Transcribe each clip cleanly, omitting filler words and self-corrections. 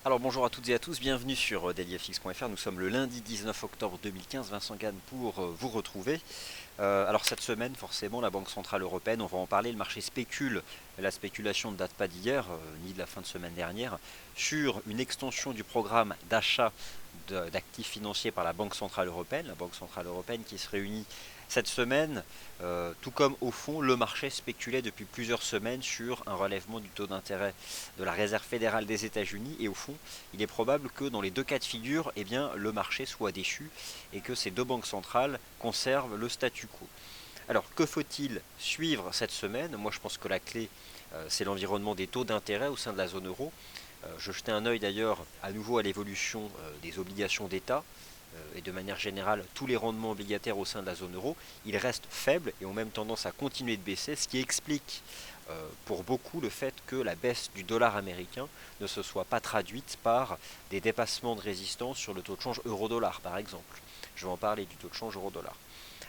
Alors bonjour à toutes et à tous, bienvenue sur dailyfx.fr. Nous sommes le lundi 19 octobre 2015, Vincent Gann pour vous retrouver. Alors cette semaine, forcément, la Banque Centrale Européenne, on va en parler, le marché spécule, la spéculation ne date pas d'hier, ni de la fin de semaine dernière, sur une extension du programme d'achat d'actifs financiers par la Banque Centrale Européenne, la Banque Centrale Européenne qui se réunit cette semaine, tout comme au fond le marché spéculait depuis plusieurs semaines sur un relèvement du taux d'intérêt de la Réserve fédérale des États-Unis, et au fond il est probable que dans les deux cas de figure, eh bien, le marché soit déçu et que ces deux banques centrales conservent le statu quo. Alors que faut-il suivre cette semaine? Moi je pense que la clé c'est l'environnement des taux d'intérêt au sein de la zone euro. Je jetais un œil d'ailleurs à nouveau à l'évolution des obligations d'État et de manière générale tous les rendements obligataires au sein de la zone euro. Ils restent faibles et ont même tendance à continuer de baisser, ce qui explique pour beaucoup le fait que la baisse du dollar américain ne se soit pas traduite par des dépassements de résistance sur le taux de change euro-dollar par exemple. Je vais en parler du taux de change euro-dollar.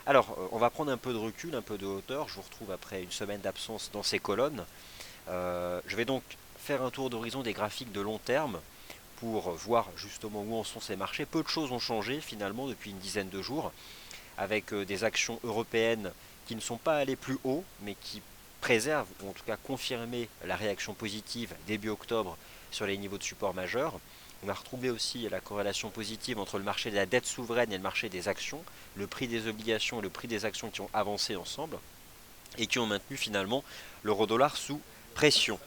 Alors, on va prendre un peu de recul, un peu de hauteur. Je vous retrouve après une semaine d'absence dans ces colonnes. Je vais donc faire un tour d'horizon des graphiques de long terme pour voir justement où en sont ces marchés. Peu de choses ont changé finalement depuis une dizaine de jours, avec des actions européennes qui ne sont pas allées plus haut, mais qui préservent, ou en tout cas confirmé la réaction positive début octobre sur les niveaux de support majeurs. On a retrouvé aussi la corrélation positive entre le marché de la dette souveraine et le marché des actions, le prix des obligations et le prix des actions qui ont avancé ensemble et qui ont maintenu finalement l'euro-dollar sous pression.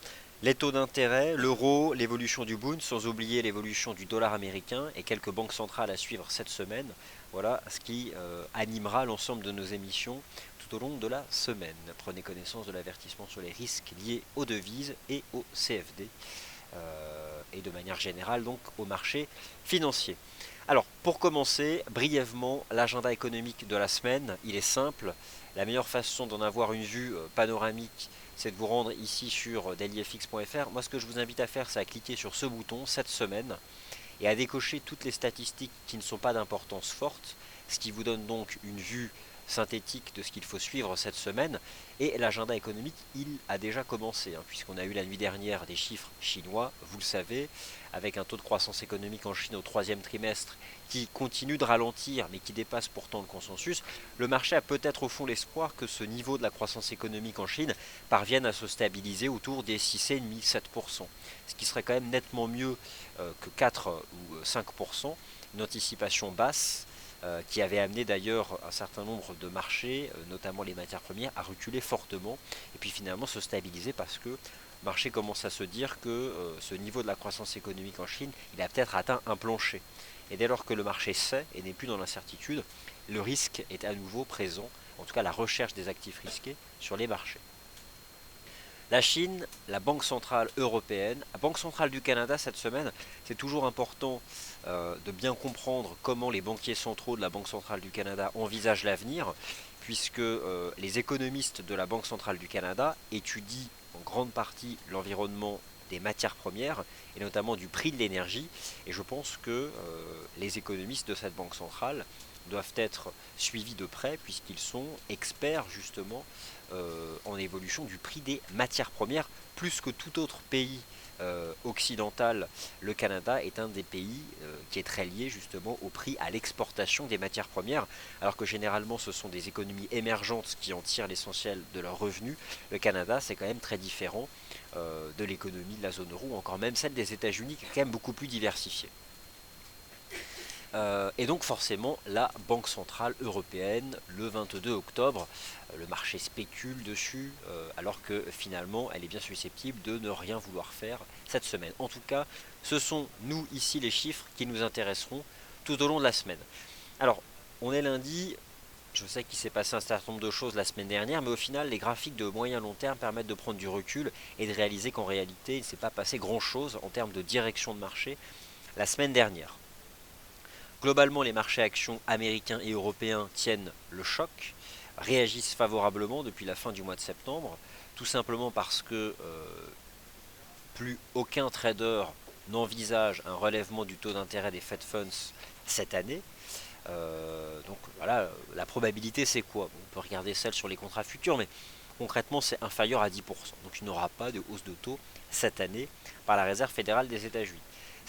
Les taux d'intérêt, l'euro, l'évolution du Bund, sans oublier l'évolution du dollar américain et quelques banques centrales à suivre cette semaine. Voilà ce qui animera l'ensemble de nos émissions tout au long de la semaine. Prenez connaissance de l'avertissement sur les risques liés aux devises et au CFD et de manière générale donc au marché financier. Alors pour commencer, brièvement, l'agenda économique de la semaine, il est simple. La meilleure façon d'en avoir une vue panoramique, c'est de vous rendre ici sur dailyfx.fr. Moi ce que je vous invite à faire, c'est à cliquer sur ce bouton cette semaine et à décocher toutes les statistiques qui ne sont pas d'importance forte, ce qui vous donne donc une vue synthétique de ce qu'il faut suivre cette semaine. Et l'agenda économique, il a déjà commencé, puisqu'on a eu la nuit dernière des chiffres chinois, vous le savez, avec un taux de croissance économique en Chine au troisième trimestre qui continue de ralentir, mais qui dépasse pourtant le consensus. Le marché a peut-être au fond l'espoir que ce niveau de la croissance économique en Chine parvienne à se stabiliser autour des 6,5-7%, ce qui serait quand même nettement mieux que 4 ou 5%, une anticipation basse qui avait amené d'ailleurs un certain nombre de marchés, notamment les matières premières, à reculer fortement et puis finalement se stabiliser parce que le marché commence à se dire que ce niveau de la croissance économique en Chine, il a peut-être atteint un plancher. Et dès lors que le marché sait et n'est plus dans l'incertitude, le risque est à nouveau présent, en tout cas la recherche des actifs risqués sur les marchés. La Chine, la Banque Centrale Européenne, la Banque Centrale du Canada cette semaine, c'est toujours important de bien comprendre comment les banquiers centraux de la Banque Centrale du Canada envisagent l'avenir, puisque les économistes de la Banque Centrale du Canada étudient en grande partie l'environnement des matières premières et notamment du prix de l'énergie. Et je pense que les économistes de cette banque centrale doivent être suivis de près puisqu'ils sont experts justement en évolution du prix des matières premières. Plus que tout autre pays occidental, le Canada est un des pays qui est très lié justement au prix à l'exportation des matières premières, alors que généralement ce sont des économies émergentes qui en tirent l'essentiel de leurs revenus. Le Canada, c'est quand même très différent de l'économie de la zone euro, ou encore même celle des États-Unis, qui est quand même beaucoup plus diversifiée. Et donc forcément, la Banque Centrale Européenne, le 22 octobre, le marché spécule dessus, alors que finalement, elle est bien susceptible de ne rien vouloir faire cette semaine. En tout cas, ce sont nous, ici, les chiffres qui nous intéresseront tout au long de la semaine. Alors, on est lundi, je sais qu'il s'est passé un certain nombre de choses la semaine dernière, mais au final, les graphiques de moyen long terme permettent de prendre du recul et de réaliser qu'en réalité, il ne s'est pas passé grand-chose en termes de direction de marché la semaine dernière. Globalement, les marchés actions américains et européens tiennent le choc, réagissent favorablement depuis la fin du mois de septembre, tout simplement parce que plus aucun trader n'envisage un relèvement du taux d'intérêt des Fed Funds cette année. Donc voilà, la probabilité c'est quoi? Bon, on peut regarder celle sur les contrats futurs, mais concrètement c'est inférieur à 10%. Donc il n'y aura pas de hausse de taux cette année par la Réserve fédérale des États-Unis.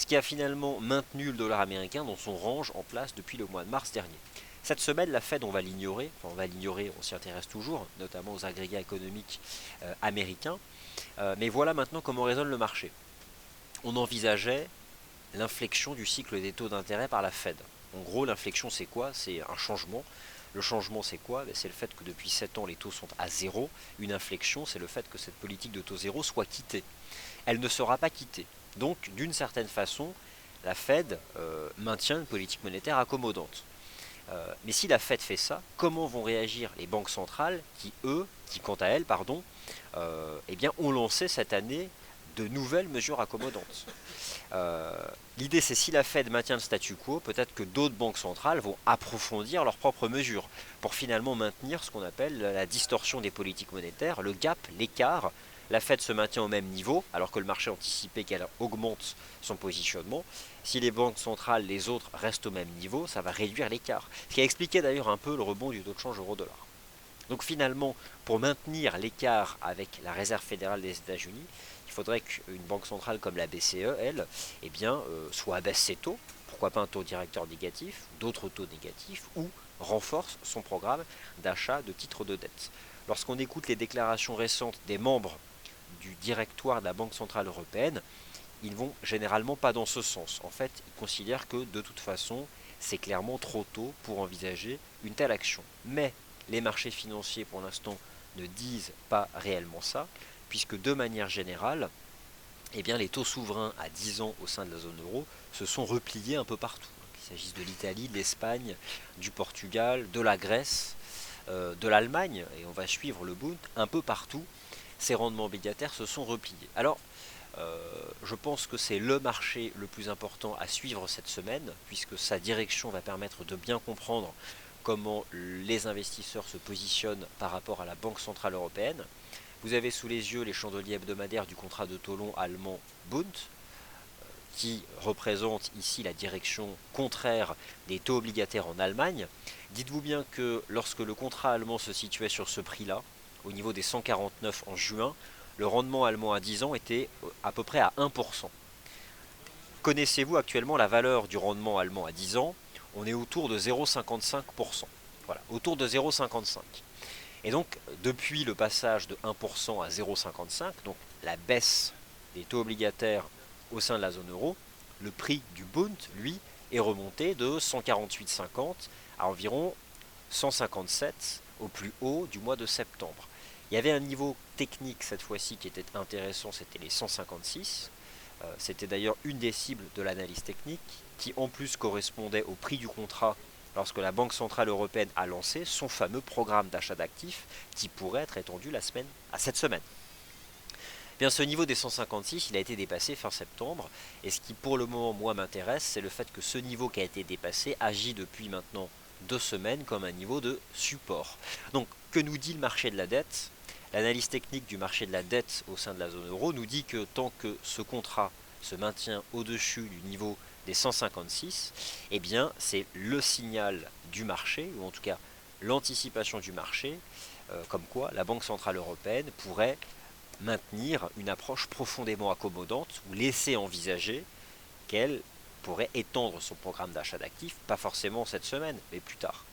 ce qui a finalement maintenu le dollar américain dans son range en place depuis le mois de mars dernier. Cette semaine, la Fed, on va l'ignorer, on s'y intéresse toujours, notamment aux agrégats économiques américains, mais voilà maintenant comment résonne le marché. On envisageait l'inflexion du cycle des taux d'intérêt par la Fed. En gros, l'inflexion, c'est quoi? C'est un changement. Le changement, c'est quoi? C'est le fait que depuis 7 ans, les taux sont à zéro. Une inflexion, c'est le fait que cette politique de taux zéro soit quittée. Elle ne sera pas quittée. Donc, d'une certaine façon, la Fed maintient une politique monétaire accommodante. Mais si la Fed fait ça, comment vont réagir les banques centrales qui quant à elles, eh bien, ont lancé cette année de nouvelles mesures accommodantes. L'idée, c'est si la Fed maintient le statu quo, peut-être que d'autres banques centrales vont approfondir leurs propres mesures pour finalement maintenir ce qu'on appelle la distorsion des politiques monétaires, le gap, l'écart. La Fed se maintient au même niveau, alors que le marché anticipait qu'elle augmente son positionnement. Si les banques centrales, les autres, restent au même niveau, ça va réduire l'écart. Ce qui a expliqué d'ailleurs un peu le rebond du taux de change euro-dollar. Donc finalement, pour maintenir l'écart avec la Réserve fédérale des États-Unis, il faudrait qu'une banque centrale comme la BCE, elle, soit abaisse ses taux, pourquoi pas un taux directeur négatif, d'autres taux négatifs, ou renforce son programme d'achat de titres de dette. Lorsqu'on écoute les déclarations récentes des membres du directoire de la Banque Centrale Européenne, ils vont généralement pas dans ce sens. En fait, ils considèrent que de toute façon, c'est clairement trop tôt pour envisager une telle action. Mais les marchés financiers, pour l'instant, ne disent pas réellement ça, puisque de manière générale, eh bien, les taux souverains à 10 ans au sein de la zone euro se sont repliés un peu partout. Qu'il s'agisse de l'Italie, de l'Espagne, du Portugal, de la Grèce, de l'Allemagne, et on va suivre le Bund, un peu partout, ces rendements obligataires se sont repliés. Alors, je pense que c'est le marché le plus important à suivre cette semaine, puisque sa direction va permettre de bien comprendre comment les investisseurs se positionnent par rapport à la Banque Centrale Européenne. Vous avez sous les yeux les chandeliers hebdomadaires du contrat de taux long allemand Bund, qui représente ici la direction contraire des taux obligataires en Allemagne. Dites-vous bien que lorsque le contrat allemand se situait sur ce prix-là, au niveau des 149 en juin, le rendement allemand à 10 ans était à peu près à 1%. Connaissez-vous actuellement la valeur du rendement allemand à 10 ans? On est autour de 0,55%. Voilà, autour de 0,55. Et donc, depuis le passage de 1% à 0,55, donc la baisse des taux obligataires au sein de la zone euro, le prix du Bund, lui, est remonté de 148,50 à environ 157 au plus haut du mois de septembre. Il y avait un niveau technique cette fois-ci qui était intéressant, c'était les 156. C'était d'ailleurs une des cibles de l'analyse technique, qui en plus correspondait au prix du contrat lorsque la Banque Centrale Européenne a lancé son fameux programme d'achat d'actifs qui pourrait être étendu à cette semaine. Bien, ce niveau des 156, il a été dépassé fin septembre, et ce qui pour le moment moi m'intéresse, c'est le fait que ce niveau qui a été dépassé agit depuis maintenant 2 semaines comme un niveau de support. Donc, que nous dit le marché de la dette? L'analyse technique du marché de la dette au sein de la zone euro nous dit que tant que ce contrat se maintient au-dessus du niveau des 156, eh bien c'est le signal du marché, ou en tout cas l'anticipation du marché, comme quoi la Banque Centrale Européenne pourrait maintenir une approche profondément accommodante ou laisser envisager qu'elle pourrait étendre son programme d'achat d'actifs, pas forcément cette semaine, mais plus tard.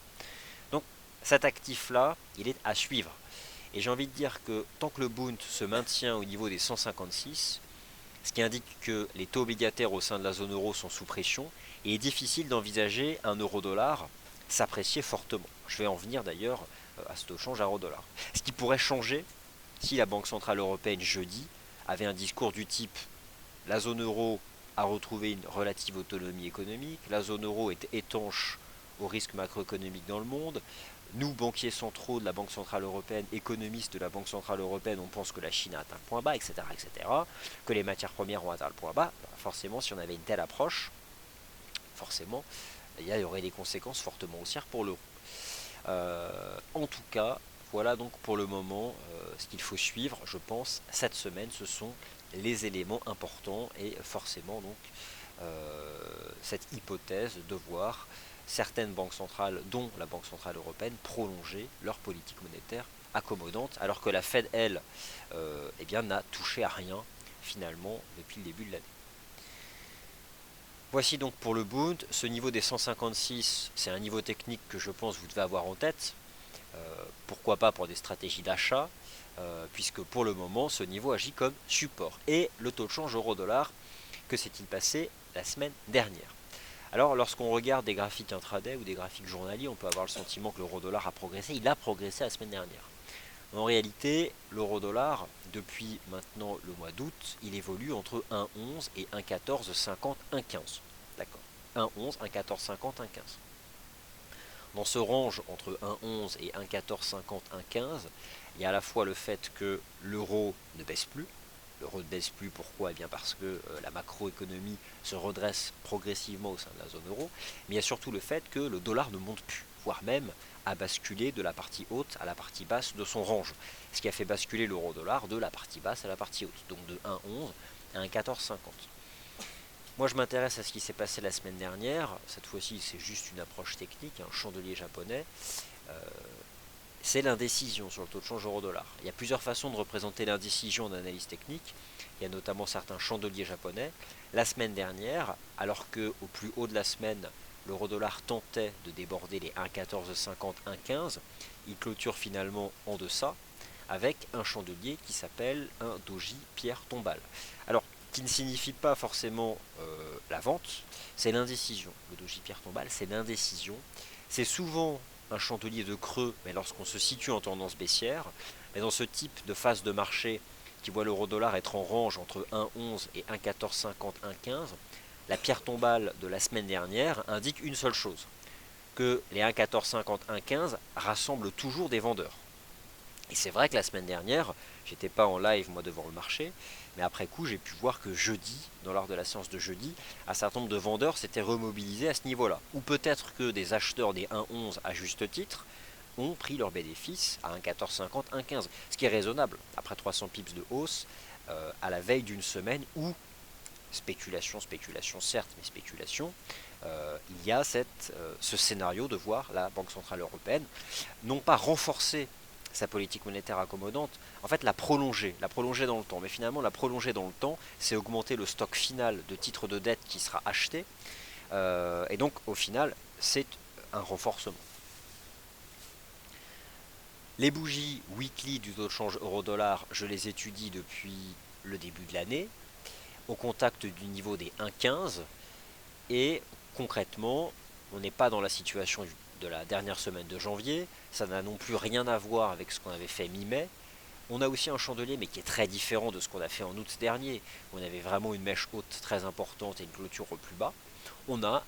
Donc cet actif-là, il est à suivre. Et j'ai envie de dire que tant que le Bund se maintient au niveau des 156, ce qui indique que les taux obligataires au sein de la zone euro sont sous pression, et il est difficile d'envisager un euro-dollar s'apprécier fortement. Je vais en venir d'ailleurs à ce taux change euro-dollar. Ce qui pourrait changer si la Banque Centrale Européenne jeudi avait un discours du type la zone euro a retrouvé une relative autonomie économique, la zone euro est étanche aux risques macroéconomiques dans le monde, nous, banquiers centraux de la Banque Centrale Européenne, économistes de la Banque Centrale Européenne, on pense que la Chine a atteint le point bas, etc., que les matières premières ont atteint le point bas. Forcément, si on avait une telle approche, forcément, il y aurait des conséquences fortement haussières pour l'euro. En tout cas, voilà donc pour le moment ce qu'il faut suivre, je pense, cette semaine, ce sont les éléments importants et forcément donc cette hypothèse de voir certaines banques centrales, dont la Banque Centrale Européenne, prolonger leur politique monétaire accommodante, alors que la Fed, elle, n'a touché à rien finalement depuis le début de l'année. Voici donc pour le Bund, ce niveau des 156, c'est un niveau technique que je pense vous devez avoir en tête. Pourquoi pas pour des stratégies d'achat, puisque pour le moment ce niveau agit comme support. Et le taux de change euro-dollar, que s'est-il passé la semaine dernière? Alors lorsqu'on regarde des graphiques intraday ou des graphiques journaliers, on peut avoir le sentiment que l'euro-dollar a progressé. Il a progressé la semaine dernière. En réalité, l'euro-dollar, depuis maintenant le mois d'août, il évolue entre 1,11 et 1,1450, 1,15. D'accord. 1,11, 1,1450, 1,15. Dans ce range entre 1,11 et 1,1450, 1,15, il y a à la fois le fait que l'euro ne baisse plus. L'euro ne baisse plus, pourquoi? Eh bien parce que la macroéconomie se redresse progressivement au sein de la zone euro, mais il y a surtout le fait que le dollar ne monte plus, voire même a basculé de la partie haute à la partie basse de son range, ce qui a fait basculer l'euro-dollar de la partie basse à la partie haute, donc de 1,11 à 1,1450. Moi je m'intéresse à ce qui s'est passé la semaine dernière, cette fois-ci c'est juste une approche technique, un chandelier japonais, euh, c'est l'indécision sur le taux de change euro-dollar. Il y a plusieurs façons de représenter l'indécision en analyse technique, il y a notamment certains chandeliers japonais. La semaine dernière, alors qu'au plus haut de la semaine, l'euro-dollar tentait de déborder les 1,1450, 1,15, il clôture finalement en deçà, avec un chandelier qui s'appelle un doji pierre tombale. Alors, qui ne signifie pas forcément la vente, c'est l'indécision. Le doji pierre tombale, c'est l'indécision. C'est souvent un chandelier de creux, mais lorsqu'on se situe en tendance baissière. Mais dans ce type de phase de marché qui voit l'euro-dollar être en range entre 1,11 et 1,1450, 1,15, la pierre tombale de la semaine dernière indique une seule chose, que les 1,1450, 1,15 rassemblent toujours des vendeurs. Et c'est vrai que la semaine dernière, j'étais pas en live moi devant le marché, mais après coup j'ai pu voir que jeudi, dans l'heure de la séance de jeudi, un certain nombre de vendeurs s'étaient remobilisés à ce niveau-là. Ou peut-être que des acheteurs des 1,11 à juste titre ont pris leurs bénéfices à 1,1450, 1,15, ce qui est raisonnable après 300 pips de hausse à la veille d'une semaine où spéculation, spéculation certes, mais spéculation, il y a ce scénario de voir la Banque Centrale Européenne non pas renforcer sa politique monétaire accommodante, en fait la prolonger dans le temps. Mais finalement, la prolonger dans le temps, c'est augmenter le stock final de titres de dette qui sera acheté. Et donc, au final, c'est un renforcement. Les bougies weekly du taux de change euro-dollar, je les étudie depuis le début de l'année, au contact du niveau des 1,15. Et concrètement, on n'est pas dans la situation de la dernière semaine de janvier, ça n'a non plus rien à voir avec ce qu'on avait fait mi-mai. On a aussi un chandelier, mais qui est très différent de ce qu'on a fait en août dernier, où on avait vraiment une mèche haute très importante et une clôture au plus bas. On a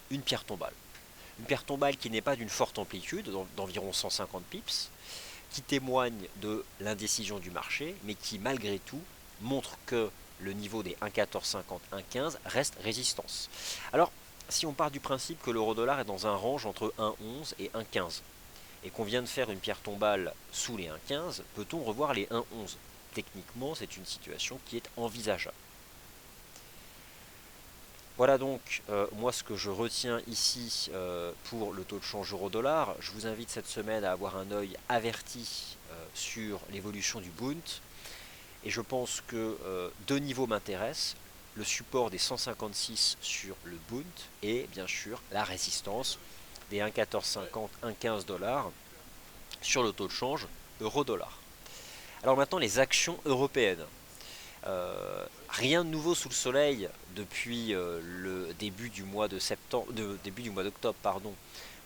une pierre tombale. Une pierre tombale qui n'est pas d'une forte amplitude, d'environ 150 pips, qui témoigne de l'indécision du marché, mais qui malgré tout montre que le niveau des 1,1450, 1,15 reste résistance. Alors, si on part du principe que l'euro-dollar est dans un range entre 1,11 et 1,15, et qu'on vient de faire une pierre tombale sous les 1,15, peut-on revoir les 1,11? Techniquement, c'est une situation qui est envisageable. Voilà donc moi ce que je retiens ici pour le taux de change euro-dollar. Je vous invite cette semaine à avoir un œil averti sur l'évolution du Bund. Et je pense que deux niveaux m'intéressent. Le support des 156 sur le Bund et bien sûr la résistance des 1,1450, 1,15 dollars sur le taux de change euro-dollar. Alors maintenant les actions européennes. Rien de nouveau sous le soleil depuis le début du mois de septembre, début du mois d'octobre, pardon.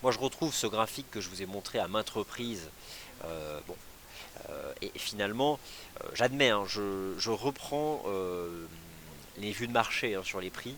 Moi, je retrouve ce graphique que je vous ai montré à maintes reprises. Bon, et finalement, j'admets, hein, je reprends les vues de marché hein, sur les prix.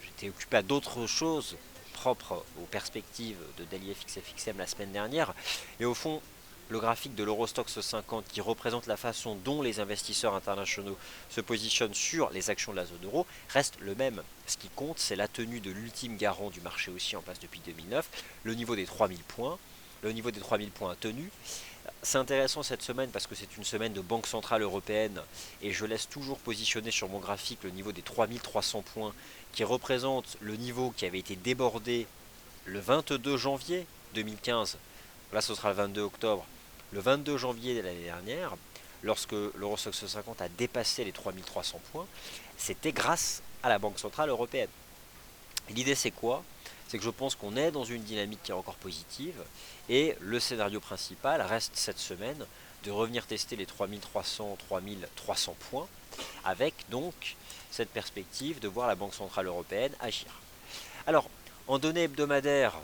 J'étais occupé à d'autres choses propres aux perspectives de Daily FX et FXM la semaine dernière. Et au fond, le graphique de l'Eurostoxx 50 qui représente la façon dont les investisseurs internationaux se positionnent sur les actions de la zone euro reste le même. Ce qui compte, c'est la tenue de l'ultime garant du marché aussi en place depuis 2009, le niveau des 3000 points. Le niveau des 3000 points tenu. C'est intéressant cette semaine parce que c'est une semaine de Banque Centrale Européenne et je laisse toujours positionner sur mon graphique le niveau des 3300 points qui représente le niveau qui avait été débordé le 22 janvier 2015. Là ce sera le 22 octobre. Le 22 janvier de l'année dernière, lorsque l'Eurostoxx 50 a dépassé les 3300 points, c'était grâce à la Banque Centrale Européenne. L'idée c'est quoi? C'est que je pense qu'on est dans une dynamique qui est encore positive et le scénario principal reste cette semaine de revenir tester les 3300 points avec donc cette perspective de voir la Banque Centrale Européenne agir. Alors, en données hebdomadaires,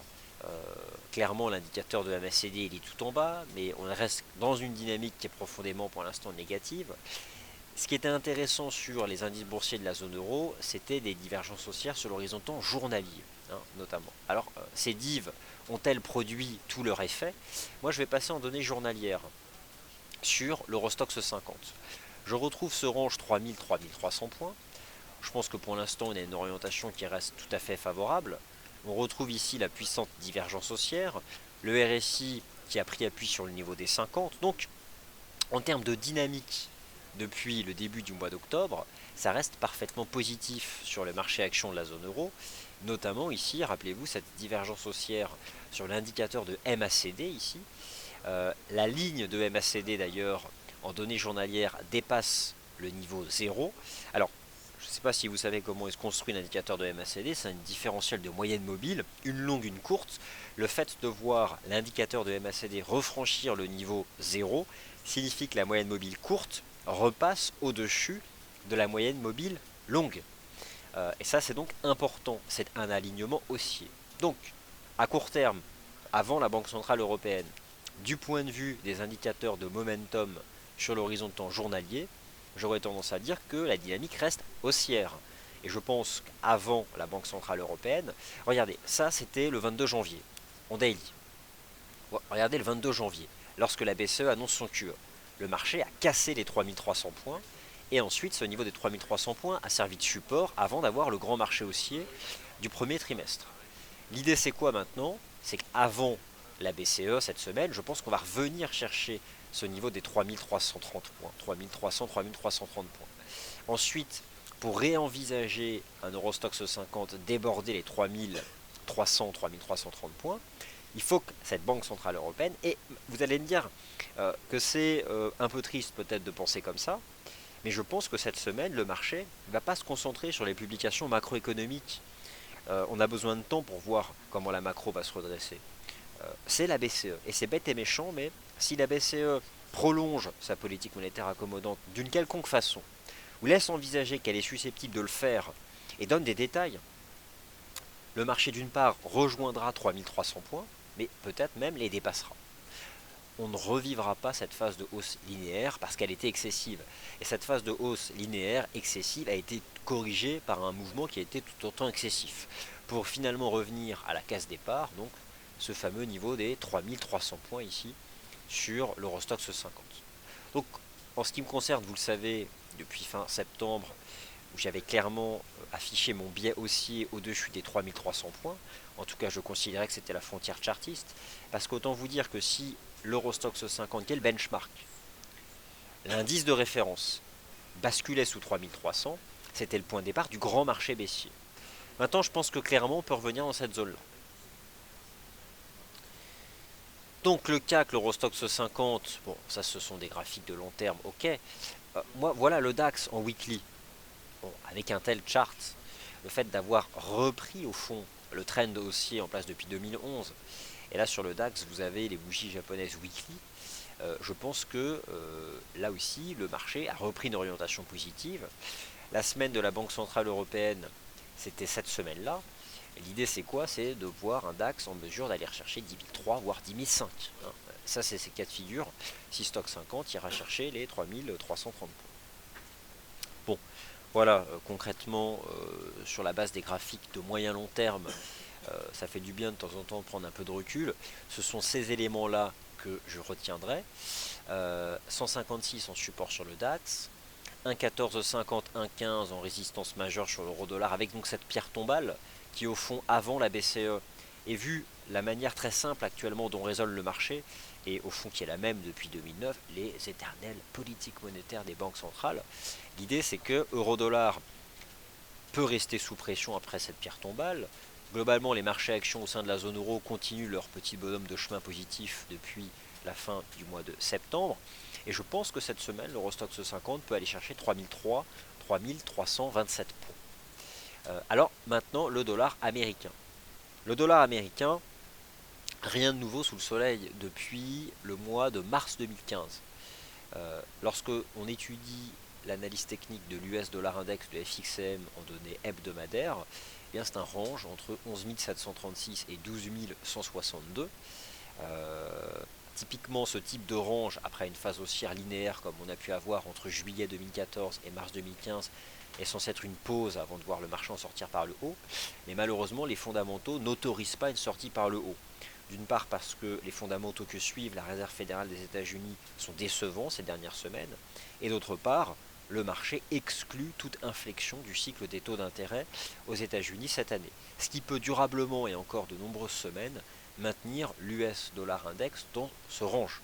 clairement l'indicateur de la MACD il est tout en bas, mais on reste dans une dynamique qui est profondément pour l'instant négative. Ce qui était intéressant sur les indices boursiers de la zone euro, c'était des divergences haussières sur l'horizon temps journalier, hein, notamment. Alors, ces divs ont-elles produit tout leur effet? Moi, je vais passer en données journalières sur l'Eurostoxx 50. Je retrouve ce range 3000-3300 points. Je pense que pour l'instant, on a une orientation qui reste tout à fait favorable. On retrouve ici la puissante divergence haussière, le RSI qui a pris appui sur le niveau des 50. Donc, en termes de dynamique, depuis le début du mois d'octobre, ça reste parfaitement positif sur le marché action de la zone euro, notamment ici, rappelez-vous, cette divergence haussière sur l'indicateur de MACD ici. La ligne de MACD d'ailleurs, en données journalières, dépasse le niveau 0. Alors, je ne sais pas si vous savez comment est construit l'indicateur de MACD, c'est un différentiel de moyenne mobile, une longue, une courte. Le fait de voir l'indicateur de MACD refranchir le niveau 0 signifie que la moyenne mobile courte repasse au-dessus de la moyenne mobile longue. Et ça c'est donc important, c'est un alignement haussier. Donc, à court terme, avant la Banque Centrale Européenne, du point de vue des indicateurs de momentum sur l'horizon de temps journalier, j'aurais tendance à dire que la dynamique reste haussière. Et je pense qu'avant la Banque Centrale Européenne, regardez, ça c'était le 22 janvier, en daily. Regardez le 22 janvier, lorsque la BCE annonce son QE. Le marché a cassé les 3300 points, et ensuite ce niveau des 3300 points a servi de support avant d'avoir le grand marché haussier du premier trimestre. L'idée c'est quoi maintenant? C'est qu'avant la BCE cette semaine, je pense qu'on va revenir chercher ce niveau des 3330 points, 3300-3330 points. Ensuite, pour réenvisager un Eurostoxx 50 déborder les 3300-3330 points, il faut que cette Banque Centrale Européenne, et vous allez me dire que c'est un peu triste peut-être de penser comme ça, mais je pense que cette semaine, le marché ne va pas se concentrer sur les publications macroéconomiques. On a besoin de temps pour voir comment la macro va se redresser. C'est la BCE. Et c'est bête et méchant, mais si la BCE prolonge sa politique monétaire accommodante d'une quelconque façon, ou laisse envisager qu'elle est susceptible de le faire, et donne des détails, le marché d'une part rejoindra 3300 points, mais peut-être même les dépassera. On ne revivra pas cette phase de hausse linéaire parce qu'elle était excessive. Et cette phase de hausse linéaire excessive a été corrigée par un mouvement qui a été tout autant excessif. Pour finalement revenir à la case départ, donc ce fameux niveau des 3300 points ici sur l'Eurostoxx 50. Donc en ce qui me concerne, vous le savez, depuis fin septembre, où j'avais clairement affiché mon biais haussier au-dessus des 3300 points, en tout cas je considérais que c'était la frontière chartiste, parce qu'autant vous dire que si l'Eurostoxx 50, qui est le benchmark, l'indice de référence, basculait sous 3300, c'était le point de départ du grand marché baissier. Maintenant je pense que clairement on peut revenir dans cette zone-là. Donc le CAC, l'Eurostoxx 50, bon ça ce sont des graphiques de long terme, ok. Moi voilà le DAX en weekly. Bon, avec un tel chart, le fait d'avoir repris au fond le trend haussier en place depuis 2011, et là sur le DAX vous avez les bougies japonaises weekly, je pense que là aussi le marché a repris une orientation positive. La semaine de la Banque Centrale Européenne, c'était cette semaine-là. L'idée c'est quoi? C'est de voir un DAX en mesure d'aller rechercher 10 300 voire 10 500. Hein. Ça c'est ces cas de figure. Si Stock 50 ira chercher les 3330 points. Bon, voilà, concrètement, sur la base des graphiques de moyen long terme, ça fait du bien de temps en temps de prendre un peu de recul. Ce sont ces éléments-là que je retiendrai. 156 en support sur le DAX, 1,1450, 1,15 en résistance majeure sur l'euro-dollar, avec donc cette pierre tombale qui au fond avant la BCE. Et vu la manière très simple actuellement dont résonne le marché, et au fond qui est la même depuis 2009, les éternelles politiques monétaires des banques centrales, l'idée c'est que euro-dollar peut rester sous pression après cette pierre tombale. Globalement, les marchés actions au sein de la zone euro continuent leur petit bonhomme de chemin positif depuis la fin du mois de septembre. Et je pense que cette semaine, l'Eurostoxx 50 peut aller chercher 3003, 3327 points. Alors maintenant, le dollar américain. Le dollar américain, rien de nouveau sous le soleil depuis le mois de mars 2015. Lorsque on étudie l'analyse technique de l'US Dollar Index de FXM en données hebdomadaires, eh bien c'est un range entre 11 736 et 12 162. Typiquement, ce type de range, après une phase haussière linéaire comme on a pu avoir entre juillet 2014 et mars 2015, est censé être une pause avant de voir le marché en sortir par le haut. Mais malheureusement, les fondamentaux n'autorisent pas une sortie par le haut. D'une part parce que les fondamentaux que suivent la Réserve fédérale des États-Unis sont décevants ces dernières semaines, et d'autre part, le marché exclut toute inflexion du cycle des taux d'intérêt aux États-Unis cette année. Ce qui peut durablement et encore de nombreuses semaines maintenir l'US Dollar Index dans ce range.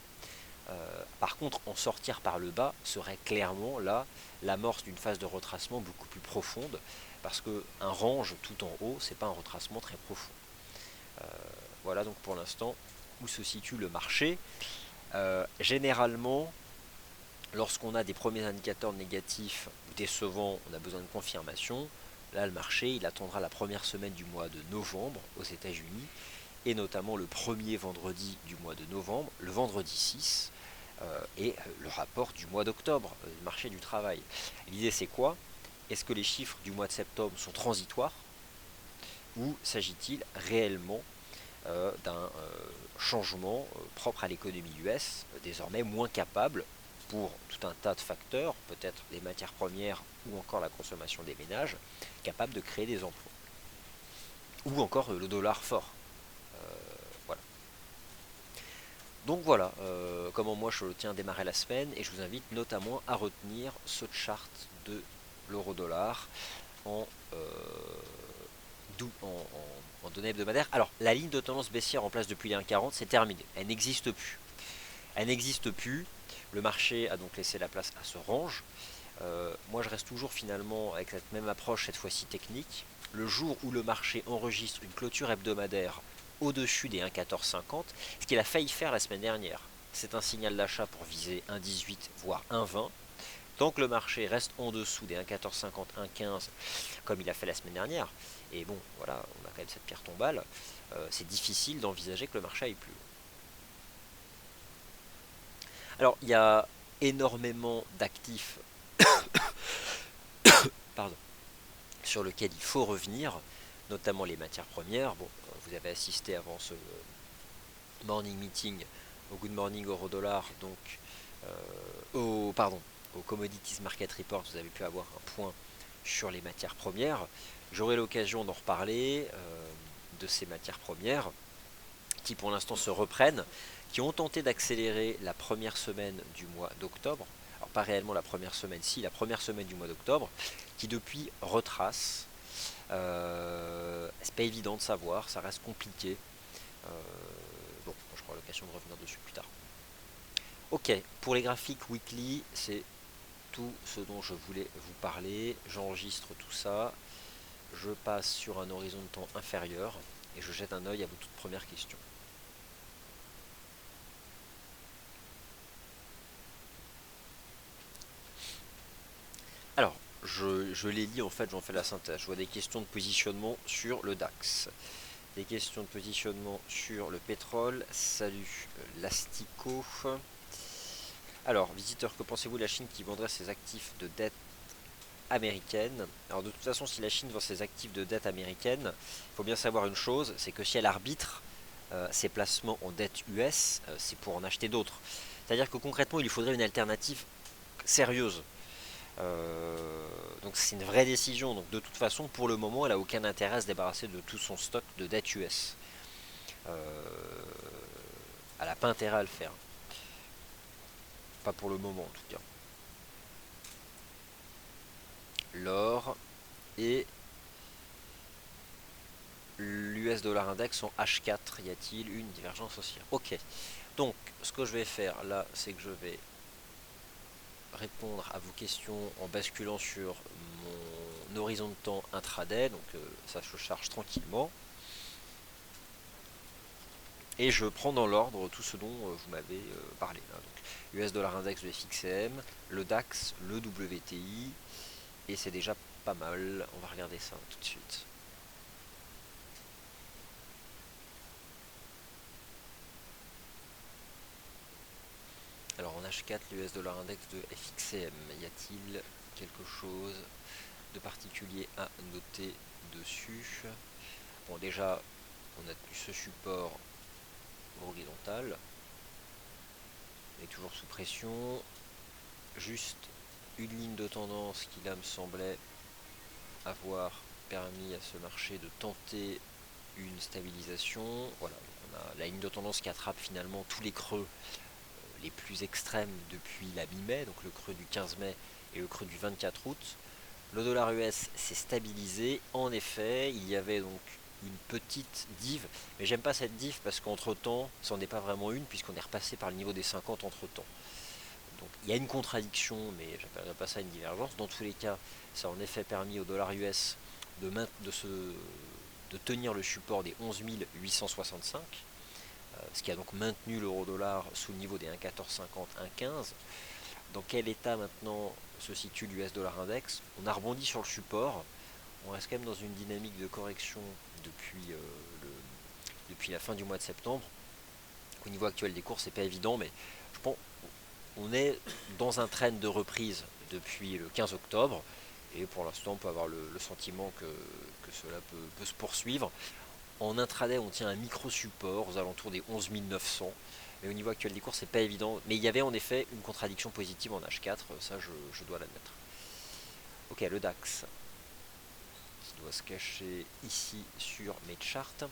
Par contre, en sortir par le bas serait clairement là l'amorce d'une phase de retracement beaucoup plus profonde, parce qu'un range tout en haut, c'est pas un retracement très profond. Voilà donc pour l'instant où se situe le marché. Généralement, lorsqu'on a des premiers indicateurs négatifs ou décevants, on a besoin de confirmation. Là, le marché, il attendra la première semaine du mois de novembre aux États-Unis, et notamment le premier vendredi du mois de novembre, le vendredi 6, et le rapport du mois d'octobre, du marché du travail. L'idée c'est quoi? Est-ce que les chiffres du mois de septembre sont transitoires, ou s'agit-il réellement d'un changement propre à l'économie US, désormais moins capable, pour tout un tas de facteurs, peut-être les matières premières ou encore la consommation des ménages, capable de créer des emplois. Ou encore le dollar fort. Voilà. Donc voilà comment moi je tiens à démarrer la semaine, et je vous invite notamment à retenir ce chart de l'euro-dollar en, en données hebdomadaires. Alors la ligne de tendance baissière en place depuis les 1,40, c'est terminé, elle n'existe plus. Elle n'existe plus, le marché a donc laissé la place à ce range. Moi je reste toujours finalement avec cette même approche, cette fois-ci technique. Le jour où le marché enregistre une clôture hebdomadaire au-dessus des 1,1450, ce qu'il a failli faire la semaine dernière, c'est un signal d'achat pour viser 1,18 voire 1,20. Tant que le marché reste en dessous des 1,1450, 1,15 comme il a fait la semaine dernière, et bon voilà, on a quand même cette pierre tombale, c'est difficile d'envisager que le marché aille plus haut. Alors il y a énormément d'actifs pardon, sur lesquels il faut revenir, notamment les matières premières. Bon, vous avez assisté avant ce morning meeting au Good Morning Euro-Dollar, donc au Commodities Market Report, vous avez pu avoir un point sur les matières premières. J'aurai l'occasion d'en reparler de ces matières premières qui pour l'instant se reprennent, qui ont tenté d'accélérer la première semaine du mois d'octobre. Alors pas réellement la première semaine, si la première semaine du mois d'octobre, qui depuis retrace. C'est pas évident de savoir, ça reste compliqué. Bon, je crois l'occasion de revenir dessus plus tard. Ok, pour les graphiques weekly, c'est tout ce dont je voulais vous parler. J'enregistre tout ça, je passe sur un horizon de temps inférieur et je jette un œil à vos toutes premières questions. Alors, je les lis en fait, j'en fais la synthèse. Je vois des questions de positionnement sur le DAX. Des questions de positionnement sur le pétrole. Salut Lastico. Alors, visiteur, que pensez-vous de la Chine qui vendrait ses actifs de dette américaine? Alors de toute façon, si la Chine vend ses actifs de dette américaine, il faut bien savoir une chose, c'est que si elle arbitre ses placements en dette US, c'est pour en acheter d'autres. C'est-à-dire que concrètement, il lui faudrait une alternative sérieuse. Donc c'est une vraie décision. Donc de toute façon, pour le moment, elle n'a aucun intérêt à se débarrasser de tout son stock de dette US. Elle n'a pas intérêt à le faire. Pas pour le moment en tout cas. L'or et l'US dollar index en H4. Y a-t-il une divergence haussière? Ok. Donc ce que je vais faire là, c'est que je vais répondre à vos questions en basculant sur mon horizon de temps intraday. Donc ça se charge tranquillement. Et je prends dans l'ordre tout ce dont vous m'avez parlé. Donc US dollar index de FXM, le DAX, le WTI, et c'est déjà pas mal. On va regarder ça tout de suite. Alors en H4, l'US dollar index de FXCM, y a-t-il quelque chose de particulier à noter dessus? Bon, déjà, on a ce support horizontal, est toujours sous pression. Juste une ligne de tendance qui là me semblait avoir permis à ce marché de tenter une stabilisation. Voilà, on a la ligne de tendance qui attrape finalement tous les creux les plus extrêmes depuis la mi-mai, donc le creux du 15 mai et le creux du 24 août. Le dollar US s'est stabilisé. En effet, il y avait donc une petite div, mais j'aime pas cette div parce qu'entre temps, ça n'en est pas vraiment une, puisqu'on est repassé par le niveau des 50 entre temps. Donc il y a une contradiction, mais j'appellerais pas ça une divergence. Dans tous les cas, ça a en effet permis au dollar US de tenir le support des 11 865, ce qui a donc maintenu l'euro dollar sous le niveau des 1,1450, 1,15. Dans quel état maintenant se situe l'US dollar index? On a rebondi sur le support, on reste quand même dans une dynamique de correction depuis la fin du mois de septembre. Au niveau actuel des cours, c'est pas évident, mais je pense on est dans un trend de reprise depuis le 15 octobre, et pour l'instant on peut avoir le sentiment que cela peut se poursuivre. En intraday, on tient un micro-support aux alentours des 11 900. Mais au niveau actuel des cours, c'est pas évident. Mais il y avait en effet une contradiction positive en H4, ça je dois l'admettre. Ok, le DAX, qui doit se cacher ici sur mes charts.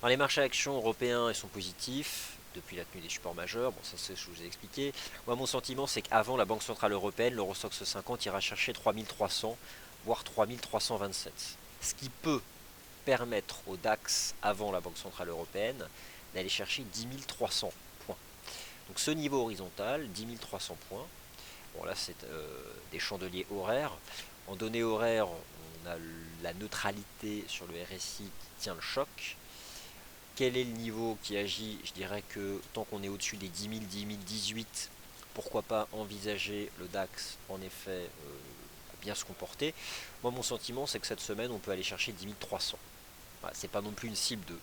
Alors les marchés actions européens, ils sont positifs depuis la tenue des supports majeurs. Bon, ça c'est ce que je vous ai expliqué. Moi, mon sentiment, c'est qu'avant la Banque Centrale Européenne, l'Eurostoxx 50 ira chercher 3300, voire 3327. Ce qui peut permettre au DAX, avant la Banque Centrale Européenne, d'aller chercher 10 300 points. Donc ce niveau horizontal, 10 300 points, bon là c'est des chandeliers horaires. En données horaires, on a la neutralité sur le RSI qui tient le choc. Quel est le niveau qui agit? Je dirais que tant qu'on est au-dessus des 10 000, 10 000, 18, pourquoi pas envisager le DAX en effet à bien se comporter. Moi mon sentiment c'est que cette semaine on peut aller chercher 10 300. Voilà, c'est pas non plus une cible de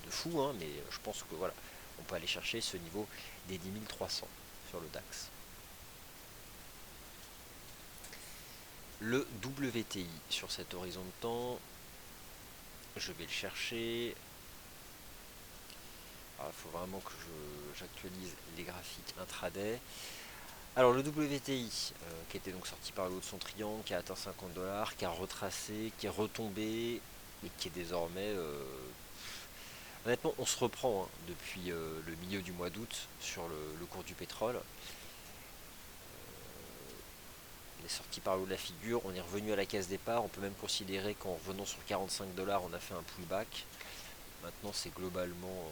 fou, hein, mais je pense que voilà, on peut aller chercher ce niveau des 10 300 sur le DAX. Le WTI sur cet horizon de temps, je vais le chercher. Il faut vraiment que j'actualise les graphiques intraday. Alors le WTI, qui était donc sorti par le haut de son triangle, qui a atteint 50 $, qui a retracé, qui est retombé et qui est désormais... honnêtement, on se reprend hein, depuis le milieu du mois d'août sur le cours du pétrole. On est sorti par le haut de la figure, on est revenu à la case départ. On peut même considérer qu'en revenant sur 45 $, on a fait un pullback. Maintenant, c'est globalement...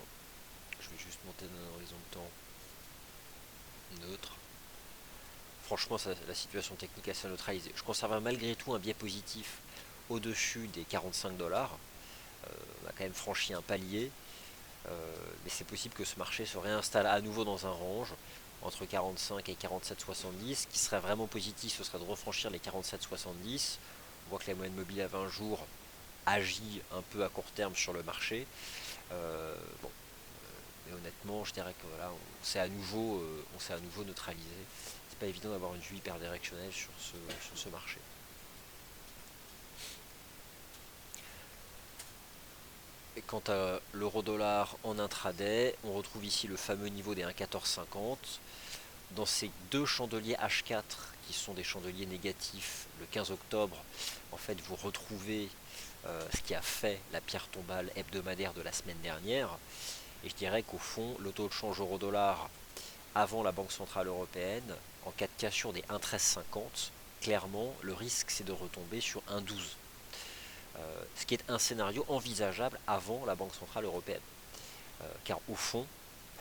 je vais juste monter dans un horizon de temps neutre. Franchement, la situation technique est assez neutralisée. Je conserve malgré tout un biais positif au-dessus des 45 $. On a quand même franchi un palier. Mais c'est possible que ce marché se réinstalle à nouveau dans un range entre 45 et 47,70. Ce qui serait vraiment positif, ce serait de refranchir les 47,70. On voit que la moyenne mobile à 20 jours agit un peu à court terme sur le marché. Bon, mais honnêtement, je dirais que voilà, on s'est à nouveau neutralisé. C'est pas évident d'avoir une vue hyper directionnelle sur ce marché. Et quant à l'euro-dollar en intraday, on retrouve ici le fameux niveau des 1,1450. Dans ces deux chandeliers H4 qui sont des chandeliers négatifs, le 15 octobre, en fait, vous retrouvez ce qui a fait la pierre tombale hebdomadaire de la semaine dernière. Et je dirais qu'au fond, le taux de change euro-dollar avant la Banque Centrale Européenne, en cas de cassure des 1,1350, clairement, le risque c'est de retomber sur 1,12. Ce qui est un scénario envisageable avant la Banque Centrale Européenne. Car au fond,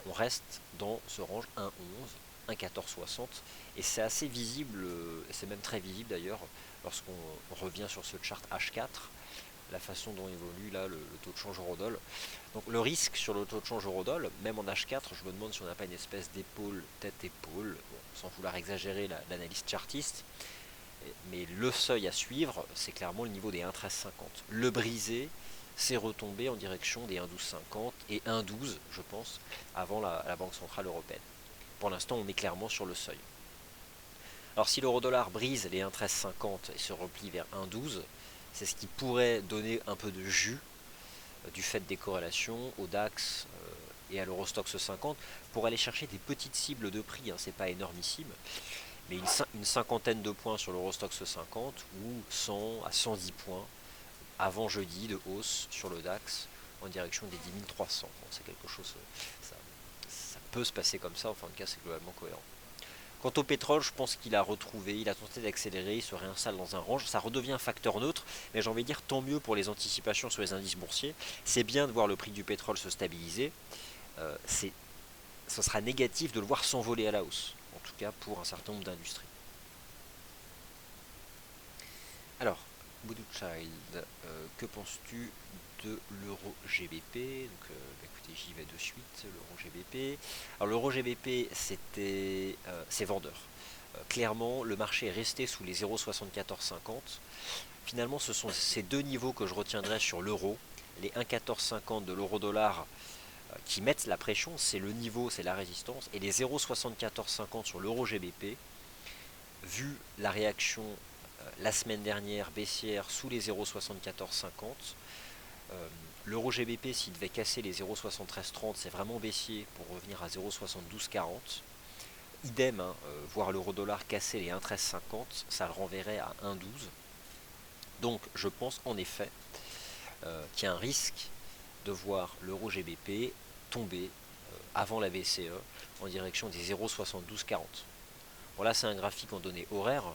on reste dans ce range 1,11, 1,1460, et c'est assez visible, c'est même très visible d'ailleurs, lorsqu'on revient sur ce chart H4, la façon dont évolue là le taux de change euro-dollar. Donc le risque sur le taux de change euro-dollar, même en H4, je me demande si on n'a pas une espèce d'épaule, tête-épaule, bon, sans vouloir exagérer l'analyse chartiste, Mais le seuil à suivre, c'est clairement le niveau des 1,1350. Le briser, c'est retomber en direction des 1,1250 et 1,12, je pense, avant la Banque Centrale Européenne. Pour l'instant, on est clairement sur le seuil. Alors si l'euro-dollar brise les 1,1350 et se replie vers 1,12, c'est ce qui pourrait donner un peu de jus du fait des corrélations au DAX et à l'Eurostoxx 50 pour aller chercher des petites cibles de prix, hein, c'est pas énormissime, mais une cinquantaine de points sur l'Eurostoxx 50 ou 100 à 110 points avant jeudi de hausse sur le DAX en direction des 10 300. Bon, c'est quelque chose, ça peut se passer comme ça, en fin de cas c'est globalement cohérent. Quant au pétrole, je pense qu'il a retrouvé, il a tenté d'accélérer, il se réinstalle dans un range, ça redevient un facteur neutre, mais j'ai envie de dire tant mieux pour les anticipations sur les indices boursiers. C'est bien de voir le prix du pétrole se stabiliser, ce sera négatif de le voir s'envoler à la hausse, en tout cas pour un certain nombre d'industries. Alors, Voodoo Child, que penses-tu de l'euro GBP? Donc, écoutez, j'y vais de suite, l'euro GBP. Alors, l'euro GBP, c'est vendeur. Clairement, le marché est resté sous les 0,7450. Finalement, ce sont ces deux niveaux que je retiendrai sur l'euro. Les 1,1450 de l'euro-dollar qui mettent la pression, c'est le niveau, c'est la résistance. Et les 0,7450 sur l'euro GBP, vu la réaction la semaine dernière baissière sous les 0,7450. L'euro GBP, s'il devait casser les 0,7330, c'est vraiment baissier pour revenir à 0,7240. Idem, hein, voir l'euro dollar casser les 1,1350, ça le renverrait à 1,12. Donc je pense en effet qu'il y a un risque de voir l'euro GBP tomber avant la BCE en direction des 0,7240. Bon là c'est un graphique en données horaires,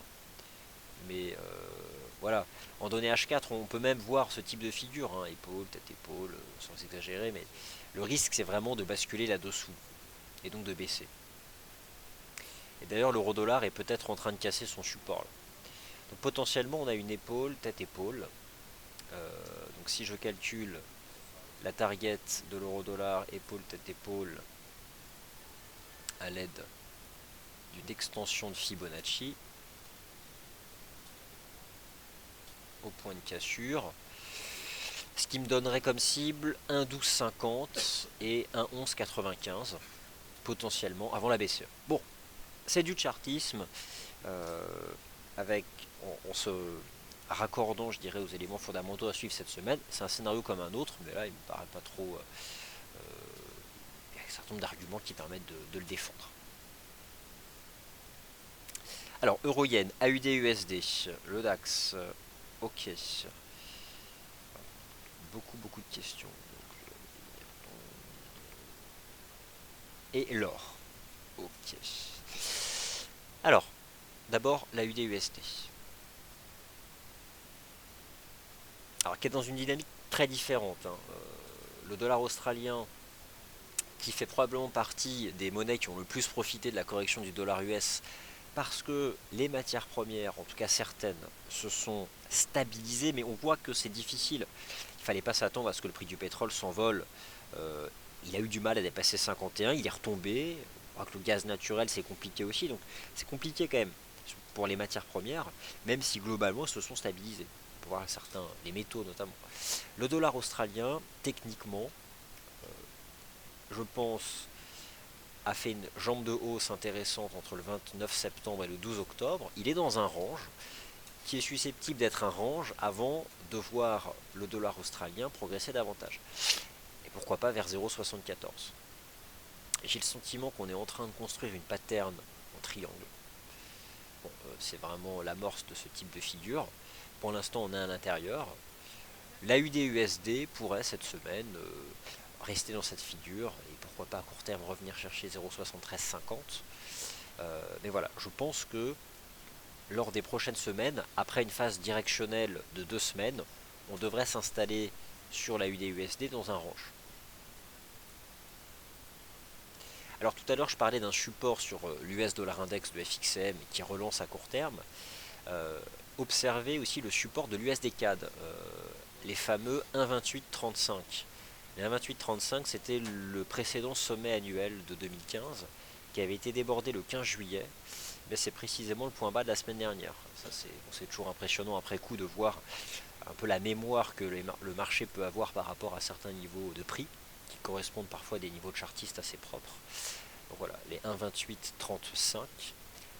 mais voilà, en données H4 on peut même voir ce type de figure, hein, épaule, tête épaule, sans exagérer, mais le risque c'est vraiment de basculer là-dessous et donc de baisser. Et d'ailleurs l'euro dollar est peut-être en train de casser son support là. Donc potentiellement on a une épaule, tête épaule. Donc si je calcule la target de l'euro dollar, épaule, tête épaule à l'aide d'une extension de Fibonacci, au point de cassure, ce qui me donnerait comme cible 1,1250 et 1,1195 potentiellement avant la BCE. Bon, c'est du chartisme avec en se raccordant, je dirais, aux éléments fondamentaux à suivre cette semaine. C'est un scénario comme un autre, mais là il me paraît pas trop. Il y a un certain nombre d'arguments qui permettent de le défendre. Alors, euro-yen, AUD, USD, le DAX, ok. Beaucoup de questions. Et l'or. Ok. Alors, d'abord, l'AUD USD. Alors, qui est dans une dynamique très différente. Hein. Le dollar australien, qui fait probablement partie des monnaies qui ont le plus profité de la correction du dollar US, parce que les matières premières, en tout cas certaines, se sont stabilisées, mais on voit que c'est difficile. Il ne fallait pas s'attendre à ce que le prix du pétrole s'envole. Il a eu du mal à dépasser 51, il est retombé. On voit que le gaz naturel c'est compliqué aussi, donc c'est compliqué quand même pour les matières premières, même si globalement elles se sont stabilisées. Pour voir certains, les métaux notamment. Le dollar australien, techniquement, je pense, a fait une jambe de hausse intéressante entre le 29 septembre et le 12 octobre. Il est dans un range qui est susceptible d'être un range avant de voir le dollar australien progresser davantage. Et pourquoi pas vers 0,74. J'ai le sentiment qu'on est en train de construire une pattern en triangle. Bon, c'est vraiment l'amorce de ce type de figure. Pour l'instant, on est à l'intérieur. L'AUD-USD pourrait cette semaine rester dans cette figure et pourquoi pas à court terme revenir chercher 0,7350. Mais voilà, je pense que lors des prochaines semaines, après une phase directionnelle de 2 semaines, on devrait s'installer sur la UD-USD dans un range. Alors tout à l'heure je parlais d'un support sur l'US Dollar Index de FXM qui relance à court terme. Observez aussi le support de l'USD-CAD, les fameux 1,2835. Les 1,2835 c'était le précédent sommet annuel de 2015 qui avait été débordé le 15 juillet, mais c'est précisément le point bas de la semaine dernière. Ça, c'est toujours impressionnant après coup de voir un peu la mémoire que le marché peut avoir par rapport à certains niveaux de prix, qui correspondent parfois à des niveaux de chartistes assez propres. Donc voilà, les 1,2835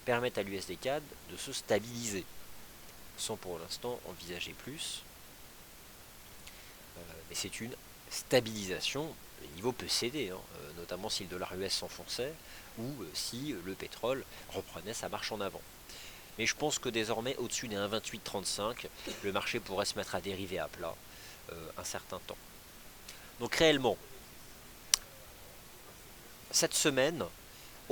permettent à l'USD-CAD de se stabiliser, sans pour l'instant envisager plus. Mais c'est une stabilisation. Le niveau peut céder, hein, notamment si le dollar US s'enfonçait ou si le pétrole reprenait sa marche en avant. Mais je pense que désormais, au-dessus des 1,2835, le marché pourrait se mettre à dériver à plat un certain temps. Donc réellement, cette semaine,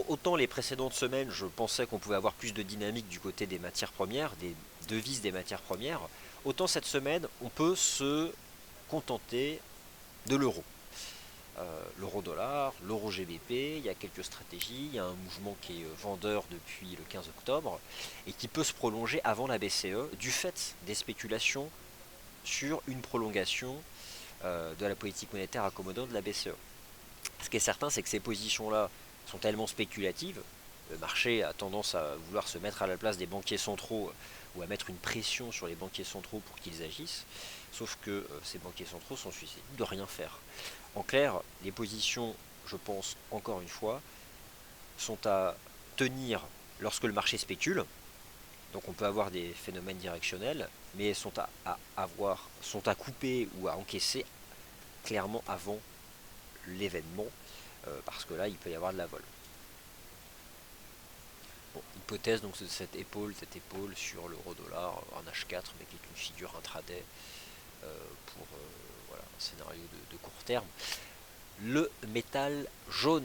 autant les précédentes semaines, je pensais qu'on pouvait avoir plus de dynamique du côté des matières premières, des devises des matières premières, autant cette semaine, on peut se contenter de l'euro. L'euro-dollar, l'euro-GBP, il y a quelques stratégies, il y a un mouvement qui est vendeur depuis le 15 octobre et qui peut se prolonger avant la BCE du fait des spéculations sur une prolongation de la politique monétaire accommodante de la BCE. Ce qui est certain, c'est que ces positions-là sont tellement spéculatives, le marché a tendance à vouloir se mettre à la place des banquiers centraux ou à mettre une pression sur les banquiers centraux pour qu'ils agissent, sauf que ces banquiers centraux sont susceptibles de rien faire. En clair, les positions, je pense encore une fois, sont à tenir lorsque le marché spécule, donc on peut avoir des phénomènes directionnels, mais elles sont sont à couper ou à encaisser clairement avant l'événement, parce que là il peut y avoir de la vol. Bon, hypothèse donc de cette épaule sur l'euro-dollar en H4, mais qui est une figure intraday pour voilà, un scénario de court terme. Le métal jaune,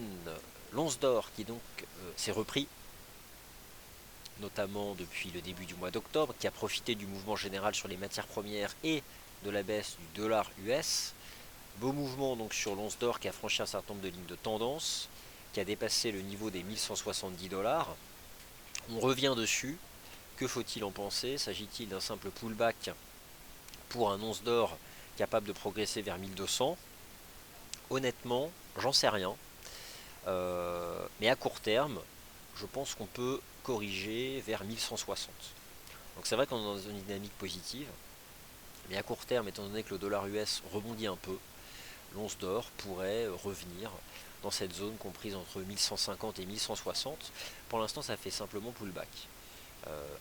l'once d'or qui donc s'est repris, notamment depuis le début du mois d'octobre, qui a profité du mouvement général sur les matières premières et de la baisse du dollar US. Beau mouvement donc sur l'once d'or qui a franchi un certain nombre de lignes de tendance, qui a dépassé le niveau des 1170 $. On revient dessus. Que faut-il en penser? S'agit-il d'un simple pullback pour un once d'or capable de progresser vers 1200? Honnêtement, j'en sais rien. Mais à court terme, je pense qu'on peut corriger vers 1160. Donc c'est vrai qu'on est dans une dynamique positive, mais à court terme, étant donné que le dollar US rebondit un peu, l'once d'or pourrait revenir dans cette zone comprise entre 1150 et 1160. Pour l'instant, ça fait simplement pullback.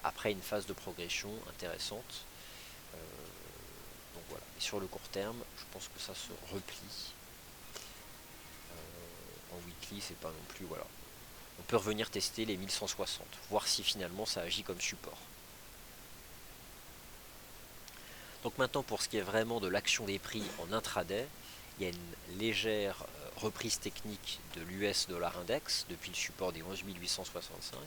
Après une phase de progression intéressante. Euh, donc voilà. Et sur le court terme, je pense que ça se replie. En weekly, c'est pas non plus, voilà. On peut revenir tester les 1160, voir si finalement ça agit comme support. Donc maintenant, pour ce qui est vraiment de l'action des prix en intraday, il y a une légère reprise technique de l'US dollar index depuis le support des 11 865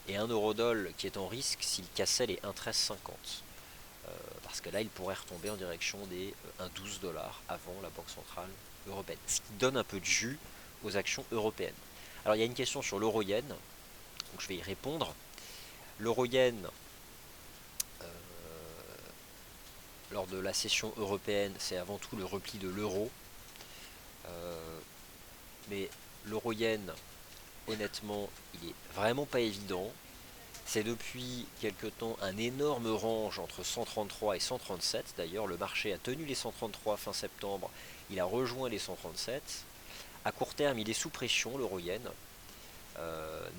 et un eurodoll qui est en risque s'il cassait les 1,1350. Parce que là, il pourrait retomber en direction des 1,12 $ avant la Banque Centrale Européenne. Ce qui donne un peu de jus aux actions européennes. Alors, il y a une question sur l'euro-yen, donc je vais y répondre. L'euro-yen, lors de la session européenne, c'est avant tout le repli de l'euro. Mais l'euro-yen, honnêtement, il est vraiment pas évident. C'est depuis quelque temps un énorme range entre 133 et 137. D'ailleurs, le marché a tenu les 133 fin septembre. Il a rejoint les 137. À court terme, il est sous pression, l'euro-yen.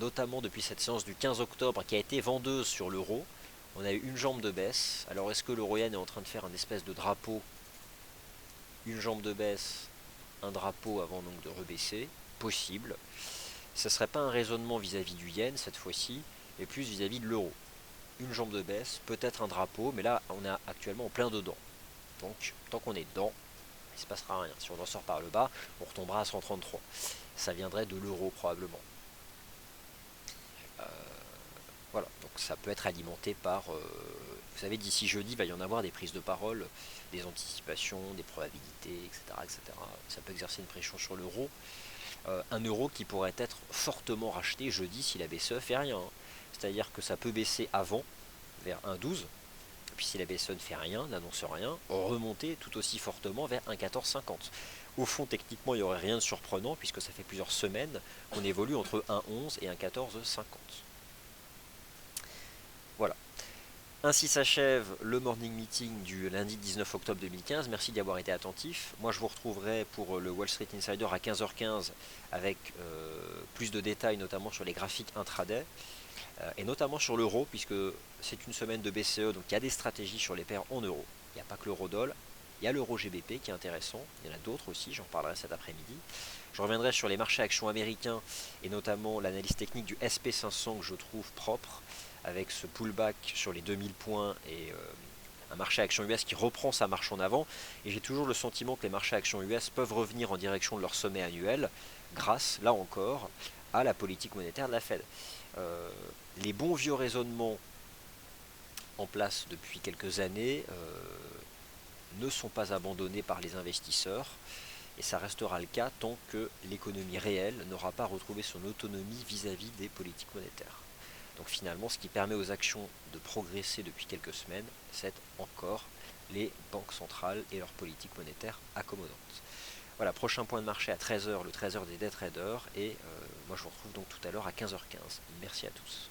Notamment depuis cette séance du 15 octobre qui a été vendeuse sur l'euro. On a eu une jambe de baisse. Alors est-ce que l'euro-yen est en train de faire un espèce de drapeau? Une jambe de baisse, un drapeau avant donc de rebaisser? Possible. Ce ne serait pas un raisonnement vis-à-vis du yen cette fois-ci, mais plus vis-à-vis de l'euro. Une jambe de baisse, peut-être un drapeau, mais là on est actuellement en plein dedans. Donc tant qu'on est dedans, il ne se passera rien. Si on en sort par le bas, on retombera à 133. Ça viendrait de l'euro probablement. Voilà, donc ça peut être alimenté par... vous savez, d'ici jeudi, il va y en avoir des prises de parole, des anticipations, des probabilités, etc. etc. Ça peut exercer une pression sur l'euro. Un euro qui pourrait être fortement racheté jeudi si la BCE fait rien. C'est-à-dire que ça peut baisser avant, vers 1,12, puis si la BCE ne fait rien, n'annonce rien, remonter tout aussi fortement vers 1,1450. Au fond, techniquement, il n'y aurait rien de surprenant puisque ça fait plusieurs semaines qu'on évolue entre 1,11 et 1,1450. Voilà. Ainsi s'achève le morning meeting du lundi 19 octobre 2015. Merci d'y avoir été attentif. Moi, je vous retrouverai pour le Wall Street Insider à 15h15 avec plus de détails, notamment sur les graphiques intraday et notamment sur l'euro, puisque c'est une semaine de BCE, donc il y a des stratégies sur les paires en euros. Il n'y a pas que l'euro-doll, il y a l'euro GBP qui est intéressant. Il y en a d'autres aussi, j'en parlerai cet après-midi. Je reviendrai sur les marchés actions américains et notamment l'analyse technique du SP500 que je trouve propre, avec ce pullback sur les 2000 points et un marché actions US qui reprend sa marche en avant. Et j'ai toujours le sentiment que les marchés actions US peuvent revenir en direction de leur sommet annuel grâce, là encore, à la politique monétaire de la Fed. Euh, les bons vieux raisonnements en place depuis quelques années ne sont pas abandonnés par les investisseurs. Et ça restera le cas tant que l'économie réelle n'aura pas retrouvé son autonomie vis-à-vis des politiques monétaires. Donc finalement, ce qui permet aux actions de progresser depuis quelques semaines, c'est encore les banques centrales et leurs politiques monétaires accommodantes. Voilà, prochain point de marché à 13h, le 13h des day traders, et moi je vous retrouve donc tout à l'heure à 15h15. Merci à tous.